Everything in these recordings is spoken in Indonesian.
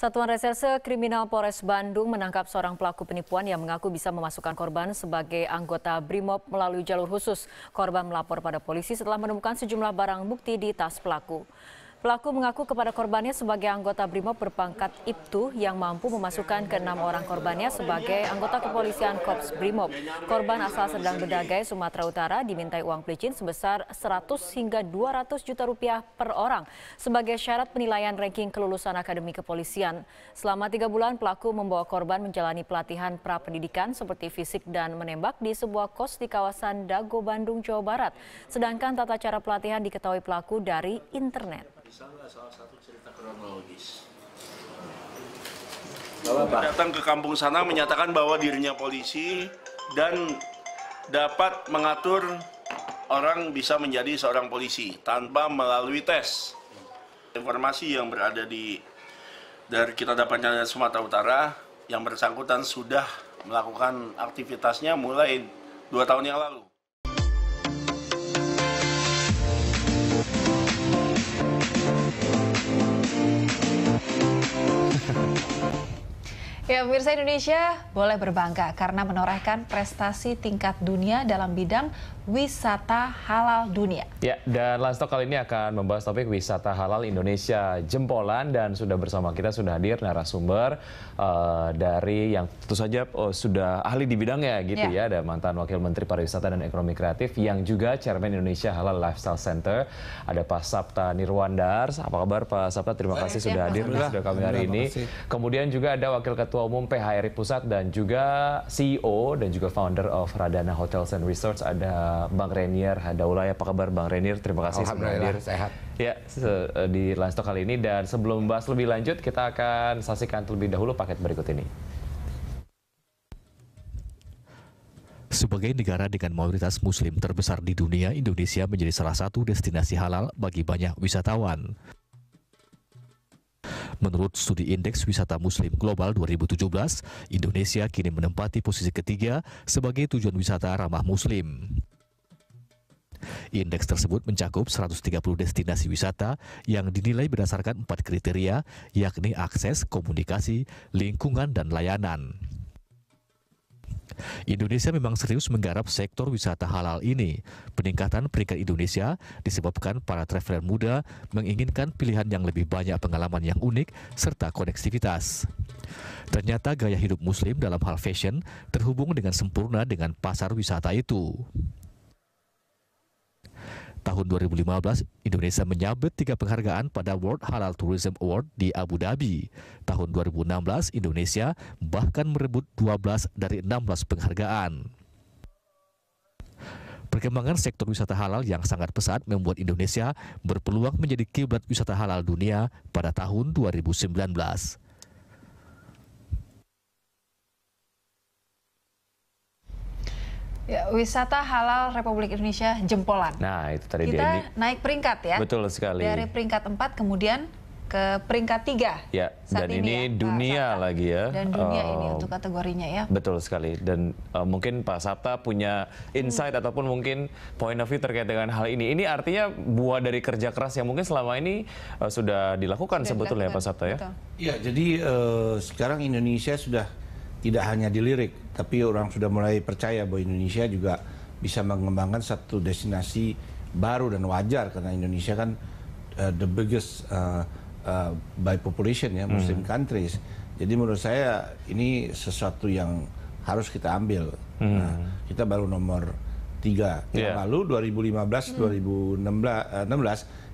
Satuan Reserse Kriminal Polres Bandung menangkap seorang pelaku penipuan yang mengaku bisa memasukkan korban sebagai anggota BRIMOB melalui jalur khusus. Korban melapor pada polisi setelah menemukan sejumlah barang bukti di tas pelaku. Pelaku mengaku kepada korbannya sebagai anggota BRIMOB berpangkat Ibtu yang mampu memasukkan ke 6 orang korbannya sebagai anggota kepolisian Korps BRIMOB. Korban asal Serdang Bedagai, Sumatera Utara dimintai uang pelicin sebesar 100 hingga 200 juta rupiah per orang sebagai syarat penilaian ranking kelulusan akademi kepolisian. Selama 3 bulan pelaku membawa korban menjalani pelatihan pra-pendidikan seperti fisik dan menembak di sebuah kos di kawasan Dago, Bandung, Jawa Barat. Sedangkan tata cara pelatihan diketahui pelaku dari internet. Salah satu cerita kronologis. Datang ke kampung sana menyatakan bahwa dirinya polisi dan dapat mengatur orang bisa menjadi seorang polisi tanpa melalui tes. Informasi yang berada dari kita dapatnya dari Sumatera Utara, yang bersangkutan sudah melakukan aktivitasnya mulai 2 tahun yang lalu. Ya, pemirsa, Indonesia boleh berbangga karena menorehkan prestasi tingkat dunia dalam bidang wisata halal dunia. Ya, dan Landstalk kali ini akan membahas topik wisata halal Indonesia jempolan, dan sudah bersama kita sudah hadir narasumber dari yang tentu saja sudah ahli di bidangnya gitu ya. Ada mantan Wakil Menteri Pariwisata dan Ekonomi Kreatif yang juga Chairman Indonesia Halal Lifestyle Center. Ada Pak Sapta Nirwandar. Apa kabar Pak Sapta? Terima kasih sudah hadir sudah kami hari ini. Kemudian juga ada Wakil Ketua Umum PHRI Pusat dan juga CEO dan juga founder of Radana Hotels and Resorts, ada Bang Renier Hadaulay. Apa kabar Bang Renier? Terima kasih sudah hadir. Sehat. Ya, di Landstalk kali ini, dan sebelum membahas lebih lanjut kita akan saksikan terlebih dahulu paket berikut ini. Sebagai negara dengan mayoritas muslim terbesar di dunia, Indonesia menjadi salah satu destinasi halal bagi banyak wisatawan. Menurut studi Indeks Wisata Muslim Global 2017, Indonesia kini menempati posisi ketiga sebagai tujuan wisata ramah muslim. Indeks tersebut mencakup 130 destinasi wisata yang dinilai berdasarkan 4 kriteria, yakni akses, komunikasi, lingkungan, dan layanan. Indonesia memang serius menggarap sektor wisata halal ini. Peningkatan peringkat Indonesia disebabkan para traveler muda menginginkan pilihan yang lebih banyak, pengalaman yang unik, serta konektivitas. Ternyata gaya hidup muslim dalam hal fashion terhubung dengan sempurna dengan pasar wisata itu. Tahun 2015, Indonesia menyabet 3 penghargaan pada World Halal Tourism Award di Abu Dhabi. Tahun 2016, Indonesia bahkan merebut 12 dari 16 penghargaan. Perkembangan sektor wisata halal yang sangat pesat membuat Indonesia berpeluang menjadi kiblat wisata halal dunia pada tahun 2019. Ya, wisata halal Republik Indonesia jempolan. Nah, itu tadi kita naik peringkat ya. Betul sekali. Dari peringkat 4 kemudian ke peringkat 3. Ya, dan ini ya, dunia lagi ya. Dan dunia ini untuk kategorinya ya. Betul sekali. Dan mungkin Pak Sapta punya insight ataupun mungkin point of view terkait dengan hal ini. Ini artinya buah dari kerja keras yang mungkin selama ini sudah dilakukan sebetulnya Pak Sapta ya. Iya, jadi sekarang Indonesia sudah tidak hanya dilirik, tapi orang sudah mulai percaya bahwa Indonesia juga bisa mengembangkan satu destinasi baru, dan wajar karena Indonesia kan the biggest by population ya, Muslim countries. Jadi menurut saya ini sesuatu yang harus kita ambil. Nah, kita baru nomor 3. Yang lalu 2015, 2016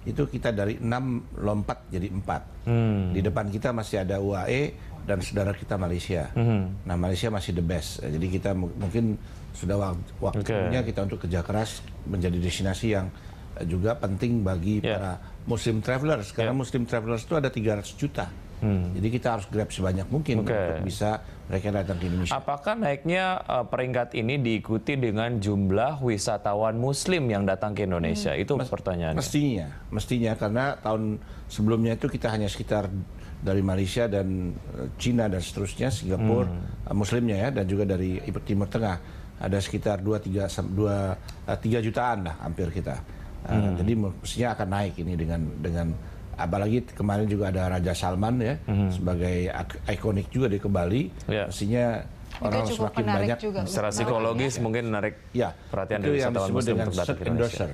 itu kita dari 6 lompat jadi 4. Di depan kita masih ada UAE dan saudara kita Malaysia. Nah, Malaysia masih the best. Jadi kita mungkin sudah waktunya kita untuk kerja keras menjadi destinasi yang juga penting bagi para Muslim travelers. Karena Muslim travelers itu ada 300 juta. Jadi kita harus grab sebanyak mungkin untuk bisa mereka datang ke Indonesia. Apakah naiknya peringkat ini diikuti dengan jumlah wisatawan Muslim yang datang ke Indonesia? Itu pertanyaannya. Mestinya karena tahun sebelumnya itu kita hanya sekitar dari Malaysia dan Cina dan seterusnya, Singapura, Muslimnya ya, dan juga dari Timur Tengah ada sekitar 3 jutaan lah hampir kita. Jadi mestinya akan naik ini dengan apalagi kemarin juga ada Raja Salman ya, sebagai ikonik juga di Bali. Pastinya orang semakin banyak juga, secara psikologis mungkin menarik perhatian dari wisatawan muslim untuk datang ke Indonesia.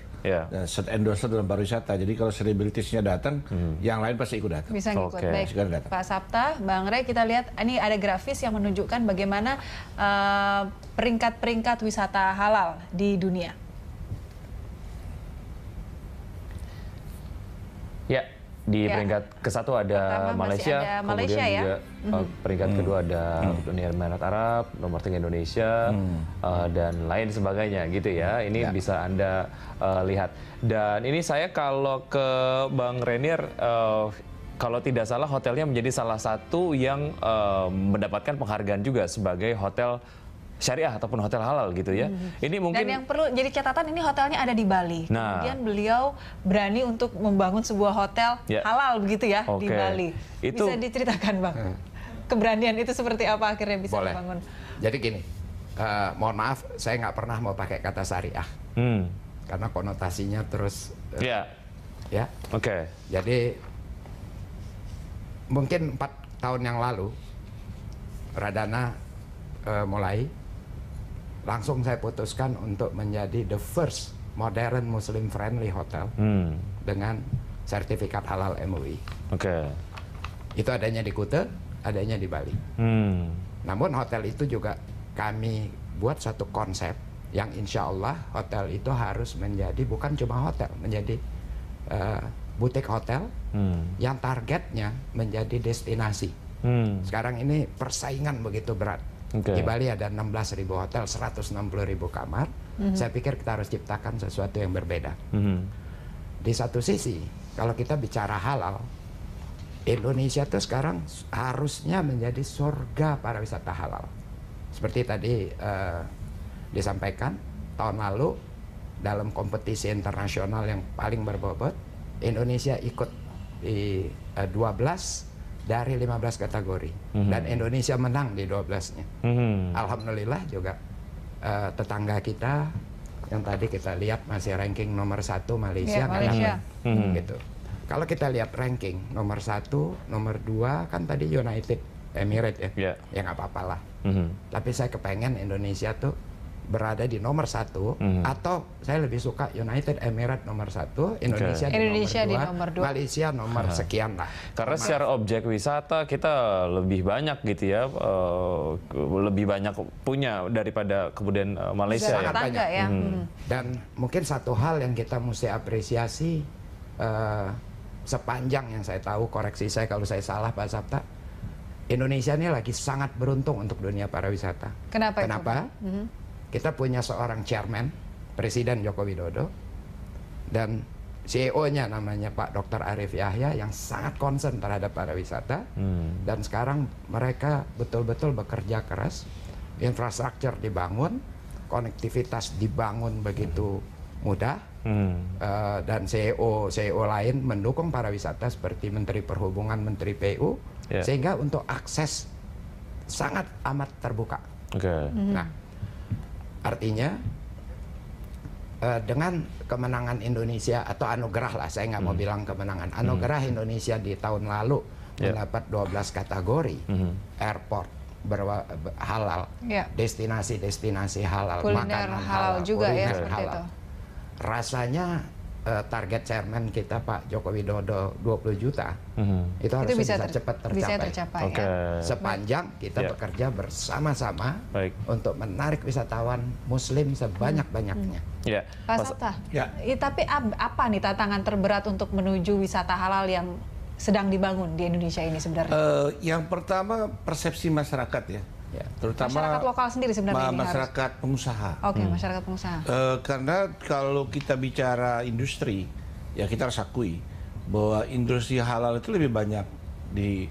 Set endorser dalam pariwisata. Jadi kalau selebritisnya datang, yang lain pasti ikut datang. Bisa ngikut. Baik, Pak Sapta, Bang Rey, kita lihat ini ada grafis yang menunjukkan bagaimana peringkat-peringkat wisata halal di dunia. Ya, di peringkat ke-1 ada Malaysia, Malaysia kemudian ya? juga peringkat kedua ada Uni Emirat Arab, nomor 3 Indonesia, dan lain sebagainya gitu ya. Ini bisa Anda lihat. Dan ini saya kalau ke Bang Renier, kalau tidak salah hotelnya menjadi salah satu yang mendapatkan penghargaan juga sebagai hotel syariah ataupun hotel halal gitu ya. Ini mungkin. Dan yang perlu jadi catatan, ini hotelnya ada di Bali. Nah, kemudian beliau berani untuk membangun sebuah hotel halal begitu ya di Bali. Bisa diceritakan Bang, keberanian itu seperti apa akhirnya bisa dibangun? Jadi gini, mohon maaf saya nggak pernah mau pakai kata syariah karena konotasinya terus. Jadi mungkin 4 tahun yang lalu Radana mulai. Langsung saya putuskan untuk menjadi the first modern Muslim friendly hotel dengan sertifikat halal MUI. Itu adanya di Kuta, adanya di Bali. Namun hotel itu juga kami buat satu konsep yang insya Allah hotel itu harus menjadi bukan cuma hotel, menjadi butik hotel yang targetnya menjadi destinasi. Sekarang ini persaingan begitu berat. Di Bali ada 16.000 hotel, 160.000 kamar. Saya pikir kita harus ciptakan sesuatu yang berbeda. Di satu sisi, kalau kita bicara halal, Indonesia tuh sekarang harusnya menjadi surga para wisata halal. Seperti tadi disampaikan, tahun lalu dalam kompetisi internasional yang paling berbobot, Indonesia ikut di 12 dari 15 kategori dan Indonesia menang di 12-nya. Alhamdulillah juga tetangga kita yang tadi kita lihat masih ranking nomor 1 Malaysia, gitu. Kalau kita lihat ranking nomor 1, nomor 2 kan tadi United Emirates ya, ya nggak apa-apalah. Tapi saya kepengen Indonesia tuh berada di nomor 1 atau saya lebih suka United Emirates nomor 1, Indonesia di nomor 2, Malaysia nomor sekian lah. Karena secara objek wisata kita lebih banyak gitu ya, lebih banyak punya daripada kemudian Malaysia ya. Banyak. Dan mungkin satu hal yang kita mesti apresiasi sepanjang yang saya tahu, koreksi saya kalau saya salah Pak Sapta, Indonesia ini lagi sangat beruntung untuk dunia pariwisata. Kenapa? Kita punya seorang chairman, Presiden Joko Widodo, dan CEO-nya namanya Pak Dr. Arif Yahya yang sangat concern terhadap pariwisata. Dan sekarang mereka betul-betul bekerja keras, infrastruktur dibangun, konektivitas dibangun begitu mudah, dan CEO lain mendukung pariwisata seperti Menteri Perhubungan, Menteri PU, sehingga untuk akses sangat amat terbuka. Nah, artinya dengan kemenangan Indonesia atau anugerah lah, saya nggak mau bilang kemenangan, anugerah Indonesia di tahun lalu mendapat 12 kategori airport halal, destinasi halal, kuliner makanan halal juga ya, seperti itu. Rasanya target chairman kita Pak Joko Widodo 20 juta itu harus bisa cepat tercapai. Sepanjang kita bekerja bersama-sama untuk menarik wisatawan Muslim sebanyak-banyaknya. Pak Sapta, tapi apa nih tantangan terberat untuk menuju wisata halal yang sedang dibangun di Indonesia ini sebenarnya? Yang pertama persepsi masyarakat ya. Terutama masyarakat lokal sendiri sebenarnya masyarakat pengusaha. Masyarakat pengusaha. Karena kalau kita bicara industri, ya kita harus akui bahwa industri halal itu lebih banyak di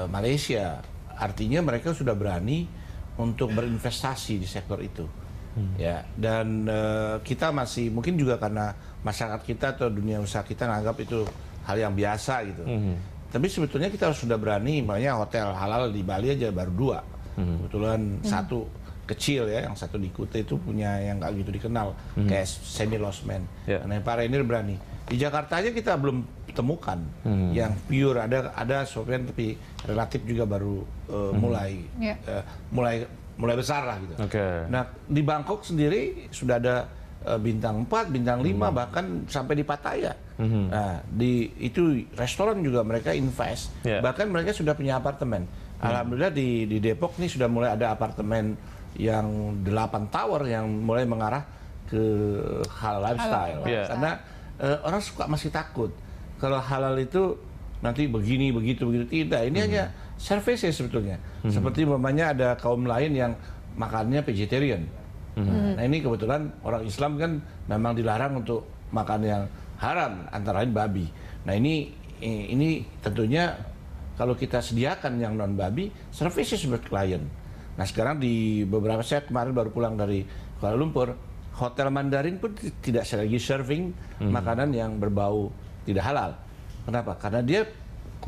Malaysia. Artinya mereka sudah berani untuk berinvestasi di sektor itu. Ya, dan kita masih mungkin juga karena masyarakat kita atau dunia usaha kita menganggap itu hal yang biasa gitu. Tapi sebetulnya kita sudah berani, makanya hotel halal di Bali aja baru 2. Kebetulan 1 kecil ya, yang satu di Kuta itu punya yang nggak gitu dikenal, kayak Semi Losmen. Nah, para ini berani. Di Jakarta aja kita belum temukan yang pure, ada software tapi relatif juga baru mulai besar lah gitu. Nah, di Bangkok sendiri sudah ada bintang 4, bintang 5, bahkan sampai di Pattaya. Nah, itu restoran juga mereka invest. Bahkan mereka sudah punya apartemen. Alhamdulillah di Depok nih sudah mulai ada apartemen yang 8 tower yang mulai mengarah ke halal lifestyle. Karena orang masih takut kalau halal itu nanti begini begitu tidak. Ini hanya services sebetulnya. Seperti umpamanya ada kaum lain yang makannya vegetarian. Nah, ini kebetulan orang Islam kan memang dilarang untuk makan yang haram, antara lain babi. Nah, ini tentunya kalau kita sediakan yang non babi, services buat klien. Nah, sekarang di beberapa, saya kemarin baru pulang dari Kuala Lumpur, Hotel Mandarin pun tidak lagi serving makanan yang berbau tidak halal. Kenapa? Karena dia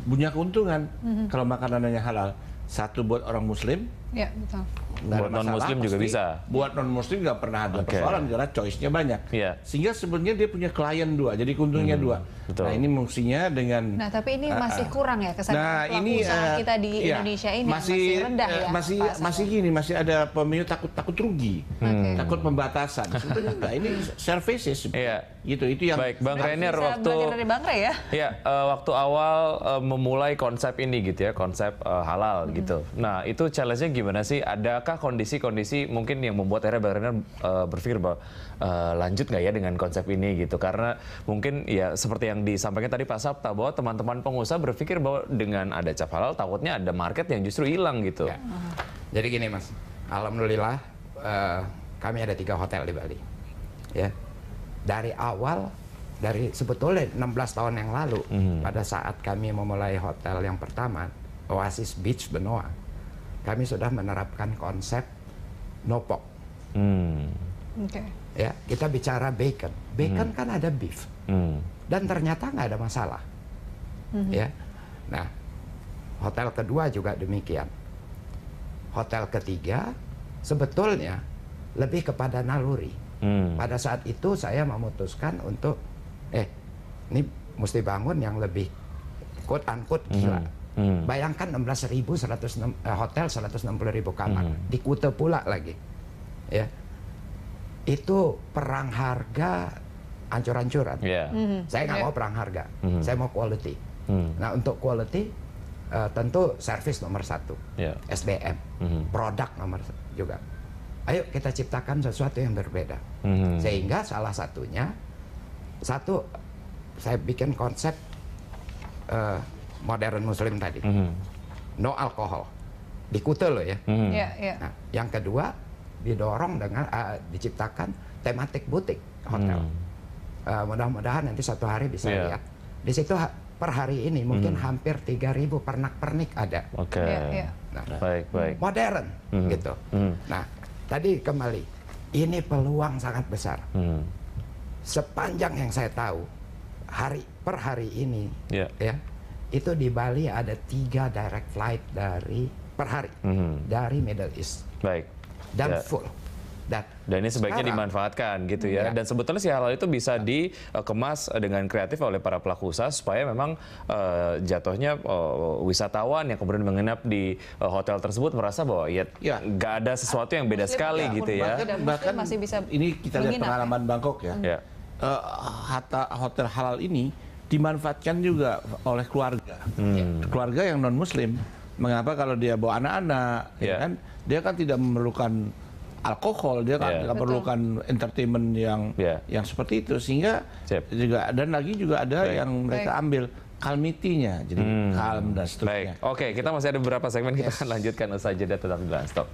punya keuntungan kalau makanannya halal. Satu buat orang Muslim, betul. Buat non-Muslim juga bisa. Buat non-Muslim nggak pernah ada persoalan karena choice-nya banyak. Sehingga sebenarnya dia punya klien 2, jadi keuntungannya 2. Betul. Nah, ini mestinya dengan. Nah, tapi ini masih kurang ya kesadaran pelaku usaha kita di Indonesia ini masih rendah ya. Masih gini, masih ada pemilik takut rugi, takut pembatasan. Sebetulnya enggak, ini services. Gitu, itu yang. Baik, Bang Rainer, dari Bang Ray ya. Waktu awal memulai konsep ini gitu ya, konsep halal gitu. Nah, itu challenge-nya gimana sih? Adakah kondisi-kondisi mungkin yang membuat akhirnya Bang Rainer berpikir bahwa lanjut nggak ya dengan konsep ini gitu? Karena mungkin ya seperti yang disampaikan tadi Pak Sapta, bahwa teman-teman pengusaha berpikir bahwa dengan ada cap halal takutnya ada market yang justru hilang gitu. Jadi gini Mas, alhamdulillah kami ada 3 hotel di Bali. Ya, dari awal, dari sebetulnya 16 tahun yang lalu, pada saat kami memulai hotel yang pertama, Oasis Beach Benoa, kami sudah menerapkan konsep no pork. Ya, kita bicara bacon. Bacon kan ada beef. Dan ternyata nggak ada masalah. Ya. Nah, hotel kedua juga demikian. Hotel ketiga sebetulnya lebih kepada naluri. Pada saat itu saya memutuskan untuk ini mesti bangun yang lebih quote unquote gila. Bayangkan 16.100 hotel 160.000 kamar di Kuta pula lagi. Ya. Itu perang harga ancur-ancuran. Saya nggak mau perang harga, saya mau quality. Nah, untuk quality tentu service nomor 1, SDM, produk nomor 1 juga. Ayo kita ciptakan sesuatu yang berbeda. Sehingga salah satunya, saya bikin konsep modern Muslim tadi, no alkohol di Kuta loh ya. Nah, yang kedua didorong dengan diciptakan tematik butik hotel. Mudah-mudahan nanti suatu hari bisa lihat. Di situ per hari ini mungkin hampir 3.000 pernak-pernik ada. Nah, baik. Modern gitu. Nah, tadi kembali, ini peluang sangat besar. Sepanjang yang saya tahu, per hari ini, ya, itu di Bali ada 3 direct flight per hari dari Middle East. Dan full. Dan ini sebaiknya dimanfaatkan gitu ya. Dan sebetulnya si halal itu bisa dikemas dengan kreatif oleh para pelaku usaha supaya memang jatuhnya wisatawan yang kemudian menginap di hotel tersebut merasa bahwa nggak ada sesuatu yang beda sekali gitu ya. Bahkan masih bisa ini kita lihat pengalaman Bangkok ya. Hotel halal ini dimanfaatkan juga oleh keluarga. Keluarga yang non Muslim. Mengapa kalau dia bawa anak-anak, kan dia kan tidak memerlukan alkohol, dia kan tidak memerlukan entertainment yang seperti itu, sehingga juga dan lagi juga ada yang mereka ambil calmity-nya, jadi calm dan seterusnya. Oke, kita masih ada beberapa segmen, kita akan lanjutkan usai jeda, tetap di Stop.